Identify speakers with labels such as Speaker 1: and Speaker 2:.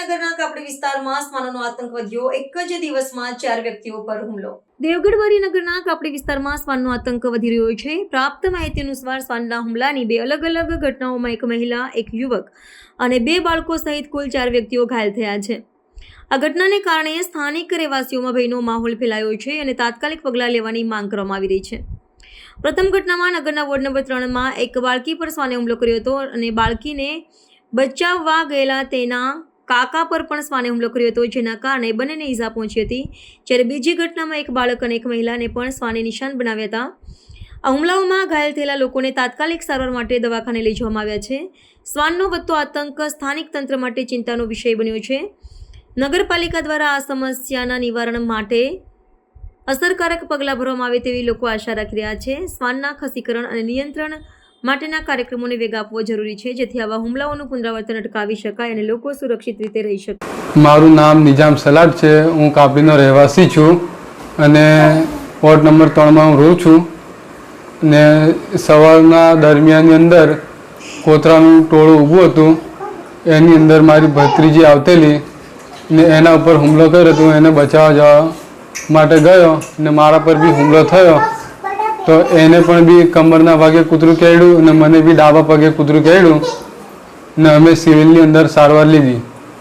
Speaker 1: વરીનગરના કાપડી વિસ્તારમાં શ્વાનોનો આતંક વધ્યો। એક જ દિવસમાં 4 વ્યક્તિઓ પર હુમલો। દેવગઢ વરીનગરના કાપડી વિસ્તારમાં શ્વાનનો આતંક વધી રહ્યો છે। પ્રાપ્ત માહિતી અનુસાર શ્વાનના હુમલાની 2 અલગ-અલગ ઘટનાઓમાં એક મહિલા, એક યુવક અને 2 બાળકો સહિત કુલ 4 વ્યક્તિઓ ઘાયલ થયા છે। આ ઘટનાને કારણે સ્થાનિક રહેવાસીઓમાં ભયનો માહોલ ફેલાયો છે અને તાત્કાલિક પગલાં લેવાની માંગ કરવામાં આવી રહી છે। પ્રથમ ઘટનામાં નગરના વોર્ડ નંબર 3માં એક બાળકી પર શ્વાને હુમલો કર્યો હતો અને બાળકીને બચાવવા ગયેલા તેના કાકા પર પણ શ્વાને હુમલો કર્યો હતો, જેના કારણે બંનેને ઈજા પહોંચી હતી। જ્યારે બીજી ઘટનામાં એક બાળક અને એક મહિલાને પણ શ્વાને નિશાન બનાવ્યા હતા। આ હુમલાઓમાં ઘાયલ થયેલા લોકોને તાત્કાલિક સારવાર માટે દવાખાને લઈ જવામાં આવ્યા છે। શ્વાનનો વધતો આતંક સ્થાનિક તંત્ર માટે ચિંતાનો વિષય બન્યો છે। નગરપાલિકા દ્વારા આ સમસ્યાના નિવારણ માટે અસરકારક પગલાં ભરવામાં આવે તેવી લોકો આશા રાખી રહ્યા છે। શ્વાનના ખસીકરણ અને નિયંત્રણ માટેના કાર્યક્રમોને વેગ આપવો જરૂરી છે, જેથી આવા હુમલાઓનું પુનરાવર્તન અટકાવી શકાય અને લોકો સુરક્ષિત રીતે રહી શકે।
Speaker 2: મારું નામ નિજામ સલાટ છે। હું કાપડીનો રહેવાસી છું અને વોર્ડ નંબર 3માં હું રહું છું। ને સવારના દરમિયાનની અંદર કોતરાનું ટોળું ઊભું હતું, એની અંદર મારી ભત્રીજી આવતેલી ને એના ઉપર હુમલો કર્યો હતો। એને બચાવવા જવા માટે ગયો ને મારા પર બી હુમલો થયો, તો એને પણ બી કમરના ભાગે કૂતરું કરડ્યું અને મને બી ડાબા પગે કૂતરું કરડ્યું ને અમે સિવિલની અંદર સારવાર લીધી।